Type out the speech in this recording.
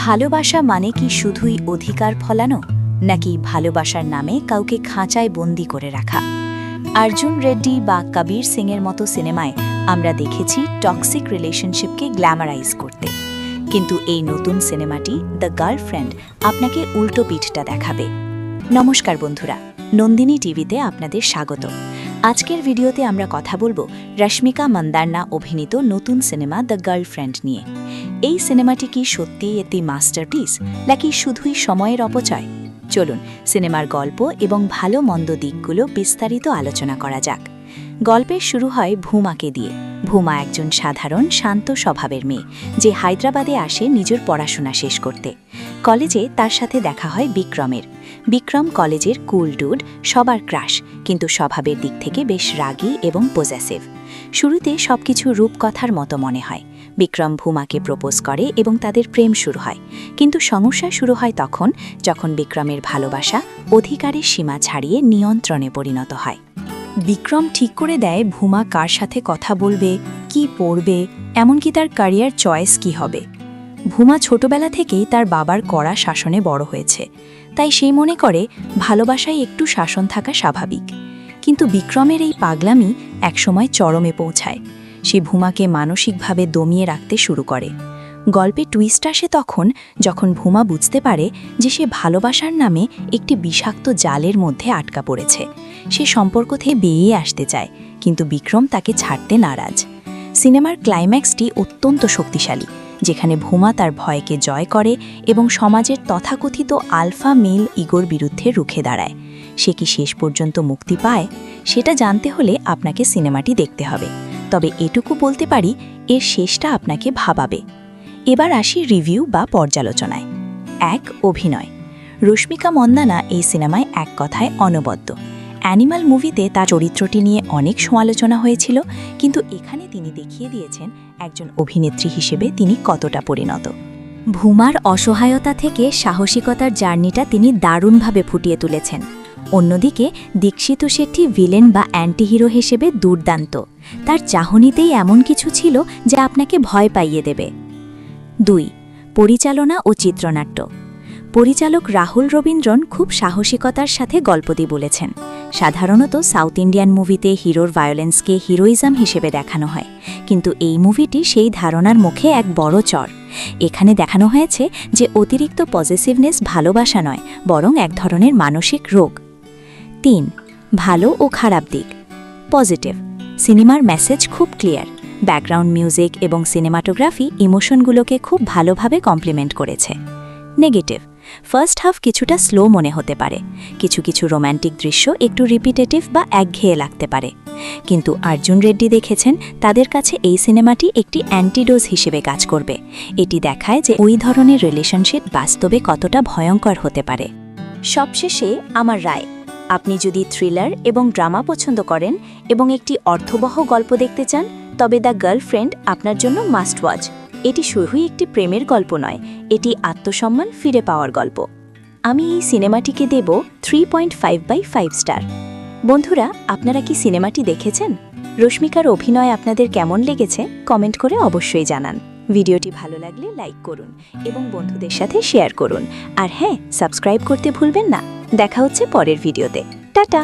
ভালোবাসা মানে কি শুধুই অধিকার ফলানো, নাকি ভালোবাসার নামে কাউকে খাঁচায় বন্দি করে রাখা? অর্জুন রেড্ডি বা কবির সিংয়ের মতো সিনেমায় আমরা দেখেছি টক্সিক রিলেশনশিপকে গ্ল্যামারাইজ করতে, কিন্তু এই নতুন সিনেমাটি দ্য গার্লফ্রেন্ড আপনাকে উল্টো পিঠটা দেখাবে। নমস্কার বন্ধুরা, নন্দিনী টিভিতে আপনাদের স্বাগত। আজকের ভিডিওতে আমরা কথা বলবো রশ্মিকা মন্দানা অভিনীত নতুন সিনেমা দ্য গার্লফ্রেন্ড নিয়ে। এই সিনেমাটি কি সত্যিই একটি মাস্টারপিস, নাকি শুধুই সময়ের অপচয়? চলুন সিনেমার গল্প এবং ভালো মন্দ দিকগুলো বিস্তারিত আলোচনা করা যাক। গল্পের শুরু হয় ভূমাকে দিয়ে। ভূমা একজন সাধারণ শান্ত স্বভাবের মেয়ে, যে হায়দ্রাবাদে আসে নিজের পড়াশোনা শেষ করতে। কলেজে তার সাথে দেখা হয় বিক্রমের। বিক্রম কলেজের কুল ডুড, সবার ক্রাশ, কিন্তু স্বভাবের দিক থেকে বেশ রাগী এবং পজেসিভ। শুরুতে সবকিছু রূপকথার মতো মনে হয়। বিক্রম ভূমাকে প্রপোজ করে এবং তাদের প্রেম শুরু হয়, কিন্তু সমস্যা শুরু হয় তখন যখন বিক্রমের ভালোবাসা অধিকারের সীমা ছাড়িয়ে নিয়ন্ত্রণে পরিণত হয়। বিক্রম ঠিক করে দেয় ভূমা কার সাথে কথা বলবে, কি পড়বে, এমনকি তার ক্যারিয়ার চয়েস কি হবে। ভূমা ছোটবেলা থেকেই তার বাবার কড়া শাসনে বড় হয়েছে, তাই সেই মনে করে ভালোবাসায় একটু শাসন থাকা স্বাভাবিক। কিন্তু বিক্রমের এই পাগলামি একসময় চরমে পৌঁছায়। সে ভূমাকে মানসিকভাবে দমিয়ে রাখতে শুরু করে। গল্পে টুইস্ট আসে তখন যখন ভূমা বুঝতে পারে যে সে ভালোবাসার নামে একটি বিষাক্ত জালের মধ্যে আটকা পড়েছে। সে সম্পর্ক থেকে বেরিয়ে আসতে চায়, কিন্তু বিক্রম তাকে ছাড়তে নারাজ। সিনেমার ক্লাইম্যাক্সটি অত্যন্ত শক্তিশালী, যেখানে ভূমা তার ভয়কে জয় করে এবং সমাজের তথাকথিত আলফা মেল ইগোর বিরুদ্ধে রুখে দাঁড়ায়। সে কি শেষ পর্যন্ত মুক্তি পায়, সেটা জানতে হলে আপনাকে সিনেমাটি দেখতে হবে। তবে এটুকু বলতে পারি, এর শেষটা আপনাকে ভাবাবে। এবার আসি রিভিউ বা পর্যালোচনায়। ১. অভিনয়। রশ্মিকা মন্দানা এই সিনেমায় এক কথায় অনবদ্য। অ্যানিমাল মুভিতে তার চরিত্রটি নিয়ে অনেক সমালোচনা হয়েছিল, কিন্তু এখানে তিনি দেখিয়ে দিয়েছেন একজন অভিনেত্রী হিসেবে তিনি কতটা পরিণত। ভূমার অসহায়তা থেকে সাহসিকতার জার্নিটা তিনি দারুণভাবে ফুটিয়ে তুলেছেন। অন্যদিকে দীক্ষিত শেট্টি ভিলেন বা অ্যান্টি হিরো হিসেবে দুর্দান্ত। তার চাহনিতেই এমন কিছু ছিল যা আপনাকে ভয় পাইয়ে দেবে। ২. পরিচালনা ও চিত্রনাট্য। পরিচালক রাহুল রবীন্দ্রন খুব সাহসিকতার সাথে গল্পটি বলেছেন। সাধারণত সাউথ ইন্ডিয়ান মুভিতে হিরোর ভায়োলেন্সকে হিরোইজম হিসেবে দেখানো হয়, কিন্তু এই মুভিটি সেই ধারণার মুখে এক বড় চড়। এখানে দেখানো হয়েছে যে অতিরিক্ত পজিটিভনেস ভালোবাসা নয়, বরং এক ধরনের মানসিক রোগ। ৩. ভালো ও খারাপ দিক। পজিটিভ। সিনেমার মেসেজ খুব ক্লিয়ার। ব্যাকগ্রাউন্ড মিউজিক এবং সিনেমাটোগ্রাফি ইমোশনগুলোকে খুব ভালোভাবে কমপ্লিমেন্ট করেছে। নেগেটিভ। ফার্স্ট হাফ কিছুটা স্লো মনে হতে পারে। কিছু কিছু রোম্যান্টিক দৃশ্য একটু রিপিটেটিভ বা একঘেয়ে লাগতে পারে। কিন্তু অর্জুন রেড্ডি দেখেছেন তাদের কাছে এই সিনেমাটি একটি অ্যান্টিডোজ হিসেবে কাজ করবে। এটি দেখায় যে ওই ধরনের রিলেশনশিপ বাস্তবে কতটা ভয়ঙ্কর হতে পারে। সবশেষে আমার রায়, আপনি যদি থ্রিলার এবং ড্রামা পছন্দ করেন এবং একটি অর্থবহ গল্প দেখতে চান, তবে দ্য গার্লফ্রেন্ড আপনার জন্য মাস্ট ওয়াচ। এটি শুধুই একটি প্রেমের গল্প নয়, এটি আত্মসম্মান ফিরে পাওয়ার গল্প। আমি এই সিনেমাটিকে দেব 3.5/5 স্টার। বন্ধুরা, আপনারা কি সিনেমাটি দেখেছেন? রশ্মিকার অভিনয় আপনাদের কেমন লেগেছে কমেন্ট করে অবশ্যই জানান। ভিডিওটি ভালো লাগলে লাইক করুন এবং বন্ধুদের সাথে শেয়ার করুন। আর হ্যাঁ, সাবস্ক্রাইব করতে ভুলবেন না। দেখা হচ্ছে পরের ভিডিওতে। টাটা।